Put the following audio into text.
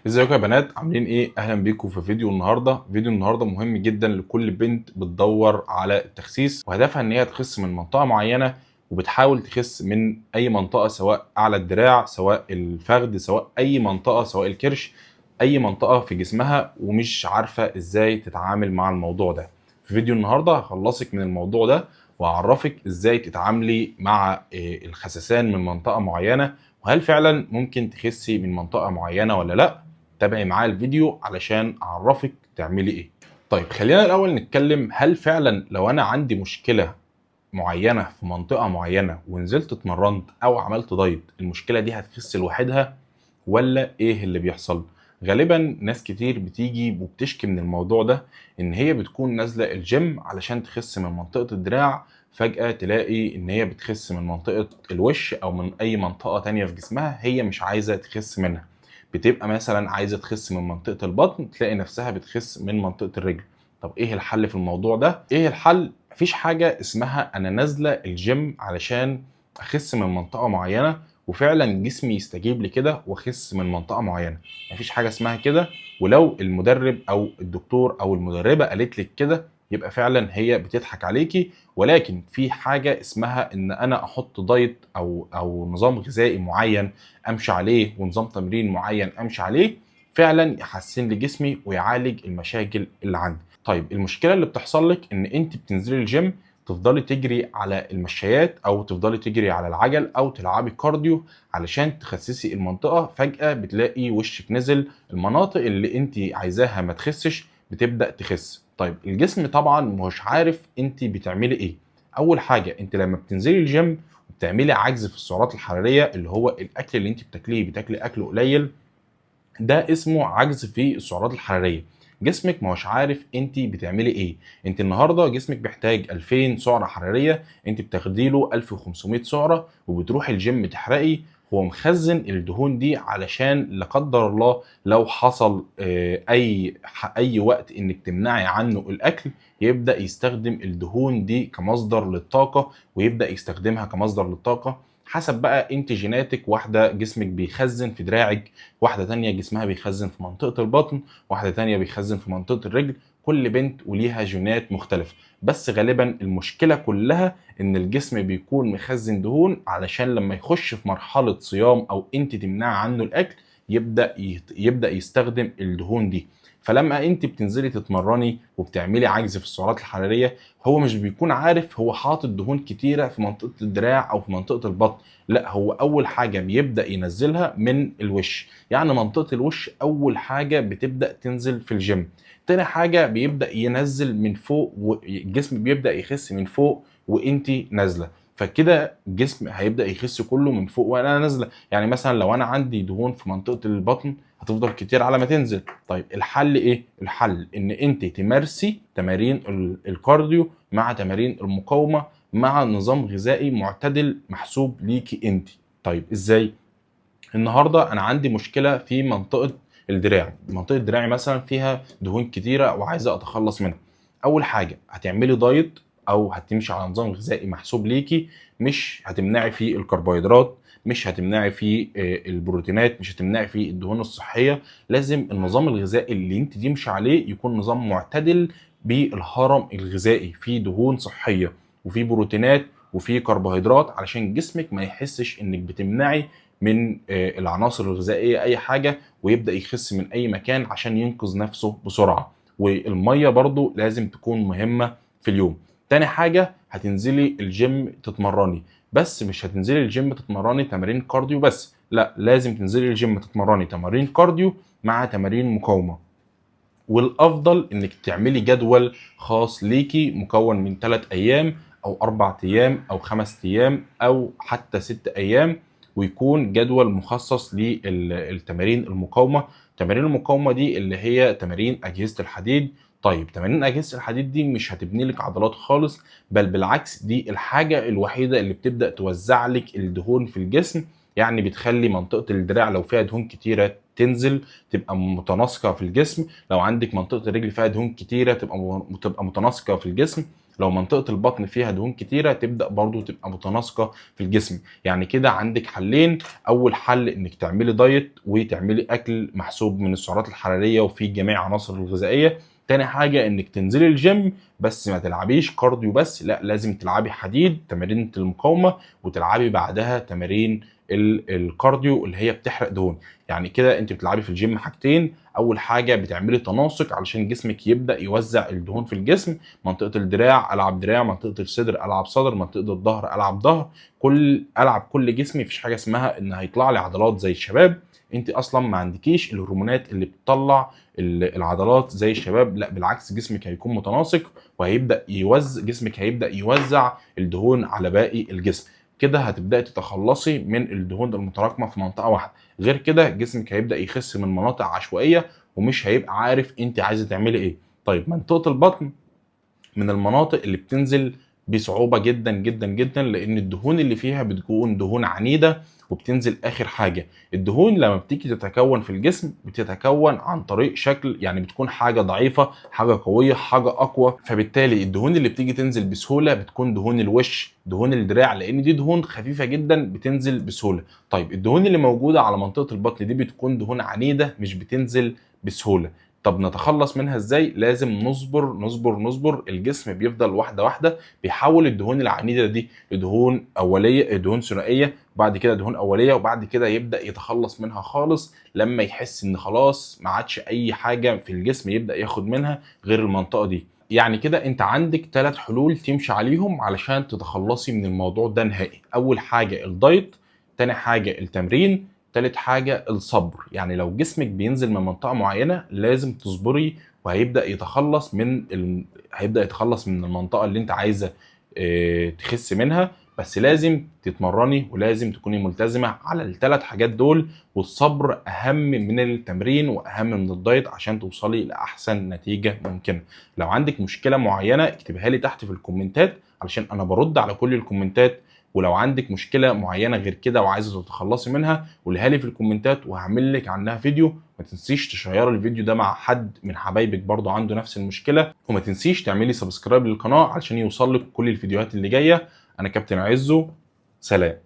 ازيكم يا بنات، عاملين ايه؟ اهلا بيكم في فيديو النهارده مهم جدا لكل بنت بتدور على التخسيس وهدفها ان هي تخس من منطقه معينه، وبتحاول تخس من اي منطقه، سواء اعلى الدراع، سواء الفخذ، سواء اي منطقه، سواء الكرش، اي منطقه في جسمها، ومش عارفه ازاي تتعامل مع الموضوع ده. في فيديو النهارده هخلصك من الموضوع ده واعرفك ازاي تتعاملي مع الخسسان من منطقه معينه، وهل فعلا ممكن تخسي من منطقه معينه ولا لا. تابعي معايا الفيديو علشان اعرفك تعملي ايه. طيب خلينا الاول نتكلم، هل فعلا لو انا عندي مشكله معينه في منطقه معينه ونزلت اتمرنت او عملت دايت، المشكله دي هتخس لوحدها ولا ايه اللي بيحصل؟ غالبا ناس كتير بتيجي وبتشكي من الموضوع ده، ان هي بتكون نازله الجيم علشان تخس من منطقه الدراع، فجاه تلاقي ان هي بتخس من منطقه الوش او من اي منطقه تانية في جسمها هي مش عايزه تخس منها. بتبقى مثلا عايزه تخس من منطقه البطن، تلاقي نفسها بتخس من منطقه الرجل. طب ايه الحل في الموضوع ده؟ ايه الحل؟ مفيش حاجه اسمها انا نازله الجيم علشان اخس من منطقه معينه وفعلا جسمي يستجيب لكده واخس من منطقه معينه. مفيش حاجه اسمها كده. ولو المدرب او الدكتور او المدربه قالت لك كده يبقى فعلا هي بتضحك عليكي. ولكن في حاجه اسمها ان انا احط دايت او نظام غذائي معين امشي عليه، ونظام تمرين معين امشي عليه، فعلا يحسن لي جسمي ويعالج المشاكل اللي عندي. طيب المشكله اللي بتحصل لك ان انت بتنزلي الجيم، تفضلي تجري على المشايات او تفضلي تجري على العجل او تلعبي كارديو علشان تخسسي المنطقه، فجاه بتلاقي وشك نزل، المناطق اللي انت عايزاها ما تخسش بتبدا تخس. طيب الجسم طبعا مش عارف انت بتعملي ايه. اول حاجه، انت لما بتنزلي الجيم وبتعملي عجز في السعرات الحراريه، اللي هو الاكل اللي انت بتاكليه، بتاكلي اكل قليل، ده اسمه عجز في السعرات الحراريه. جسمك مش عارف انت بتعملي ايه. انت النهارده جسمك بيحتاج 2000 سعره حراريه، انت بتاخدي له 1500 سعره وبتروحي الجيم تحرقي. هو مخزن الدهون دي علشان لا قدر الله لو حصل اي وقت انك تمنعي عنه الاكل، يبدا يستخدم الدهون دي كمصدر للطاقه، ويبدا يستخدمها كمصدر للطاقه حسب بقى انت جيناتك. واحده جسمك بيخزن في دراعك، واحده تانية جسمها بيخزن في منطقه البطن، واحده تانية بيخزن في منطقه الرجل. كل بنت وليها جينات مختلفه، بس غالبا المشكله كلها ان الجسم بيكون مخزن دهون علشان لما يخش في مرحله صيام او انت تمنع عنه الاكل يبدا يستخدم الدهون دي. فلما انت بتنزلي تتمرني وبتعملي عجز في السعرات الحراريه، هو مش بيكون عارف هو حاطط دهون كتيره في منطقه الدراع او في منطقه البطن، لا، هو اول حاجه بيبدا ينزلها من الوش، يعني منطقه الوش اول حاجه بتبدا تنزل في الجيم. تاني حاجه بيبدا ينزل من فوق، والجسم بيبدا يخس من فوق وانتي نازله، فكده الجسم هيبدا يخس كله من فوق وانا نازله. يعني مثلا لو انا عندي دهون في منطقه البطن هتفضل كتير على ما تنزل. طيب الحل ايه؟ الحل ان انت تمارسي تمارين الكارديو مع تمارين المقاومه مع نظام غذائي معتدل محسوب ليكي انت. طيب ازاي؟ النهارده انا عندي مشكله في منطقه الدراع، منطقه دراعي مثلا فيها دهون كتيره وعايزه اتخلص منها. اول حاجه هتعملي دايت او هتمشي على نظام غذائي محسوب ليكي، مش هتمنعي فيه الكربوهيدرات، مش هتمنعي فيه البروتينات، مش هتمنعي فيه الدهون الصحيه. لازم النظام الغذائي اللي انت تمشي عليه يكون نظام معتدل بالهرم الغذائي، فيه دهون صحيه وفيه بروتينات وفيه كربوهيدرات، علشان جسمك ما يحسش انك بتمنعي من العناصر الغذائيه اي حاجه ويبدا يخس من اي مكان عشان ينقذ نفسه بسرعه. والميه برضو لازم تكون مهمه في اليوم. تاني حاجه، هتنزلي الجيم تتمرني، بس مش هتنزلي الجيم تتمرني تمارين كارديو بس، لا، لازم تنزلي الجيم تتمرني تمارين كارديو مع تمارين مقاومه. والافضل انك تعملي جدول خاص ليكي مكون من 3 ايام او 4 ايام او 5 ايام او حتى 6 ايام، ويكون جدول مخصص للتمارين المقاومه. تمارين المقاومه دي اللي هي تمارين اجهزه الحديد. طيب تمارين اجهزه الحديد دي مش هتبني لك عضلات خالص، بل بالعكس دي الحاجه الوحيده اللي بتبدا توزع لك الدهون في الجسم. يعني بتخلي منطقه الدراع لو فيها دهون كتيره تنزل، تبقى متناسقه في الجسم. لو عندك منطقه الرجل فيها دهون كتيره تبقى متناسقه في الجسم. لو منطقه البطن فيها دهون كتيره تبدا برضو تبقى متناسقه في الجسم. يعني كده عندك حلين: اول حل انك تعملي دايت وتعملي اكل محسوب من السعرات الحراريه وفيه جميع عناصر الغذائيه. تاني حاجه انك تنزلي الجيم، بس ما تلعبيش كارديو بس، لا لازم تلعبي حديد تمارين المقاومه، وتلعبي بعدها تمارين الكارديو اللي هي بتحرق دهون. يعني كده انت بتلعبي في الجيم حاجتين: اول حاجه بتعملي تناسق علشان جسمك يبدا يوزع الدهون في الجسم، منطقه الدراع العب دراع، منطقه الصدر العب صدر، منطقه الظهر العب ظهر، العب كل جسمي. مفيش حاجه اسمها ان هيطلع لي عضلات زي الشباب، انت اصلا ما عندكيش الهرمونات اللي بتطلع العضلات زي الشباب، لا بالعكس جسمك هيكون متناسق وهيبدا جسمك هيبدا يوزع الدهون على باقي الجسم. كده هتبداي تتخلصي من الدهون المتراكمه في منطقه واحده. غير كده جسمك هيبدا يخس من مناطق عشوائيه ومش هيبقى عارف انت عايزه تعملي ايه. طيب منطقه البطن من المناطق اللي بتنزل بصعوبه جدا جدا جدا، لان الدهون اللي فيها بتكون دهون عنيده وبتنزل اخر حاجه. الدهون لما بتيجي تتكون في الجسم بتتكون عن طريق شكل، يعني بتكون حاجه ضعيفه حاجه قويه حاجه اقوى، فبالتالي الدهون اللي بتيجي تنزل بسهوله بتكون دهون الوش دهون الدراع، لان دي دهون خفيفه جدا بتنزل بسهوله. طيب الدهون اللي موجوده على منطقه البطن دي بتكون دهون عنيده مش بتنزل بسهوله. طب نتخلص منها ازاي؟ لازم نصبر نصبر نصبر. الجسم بيفضل واحده واحده بيحول الدهون العنيده دي لدهون اوليه، دهون ثنائيه، بعد كده دهون اوليه، وبعد كده يبدا يتخلص منها خالص لما يحس ان خلاص ما عادش اي حاجه في الجسم يبدا ياخد منها غير المنطقه دي. يعني كده انت عندك 3 حلول تمشي عليهم علشان تتخلصي من الموضوع ده نهائي. اول حاجه الدايت، تاني حاجه التمرين، تالت حاجة الصبر. يعني لو جسمك بينزل من منطقة معينة لازم تصبري، وهيبدأ يتخلص هيبدأ يتخلص من المنطقة اللي انت عايزة تخس منها. بس لازم تتمرني ولازم تكوني ملتزمة على ال3 حاجات دول، والصبر أهم من التمرين وأهم من الدايت عشان توصلي لأحسن نتيجة ممكنة. لو عندك مشكلة معينة اكتبها لي تحت في الكومنتات علشان أنا برد على كل الكومنتات. ولو عندك مشكله معينه غير كده وعايزه تتخلصي منها قولها لي في الكومنتات وهعمل لك عنها فيديو. ما تنسيش تشير الفيديو ده مع حد من حبايبك برضو عنده نفس المشكله، وما تنسيش تعملي سبسكرايب للقناه علشان يوصل لك كل الفيديوهات اللي جايه. انا كابتن عزو، سلام.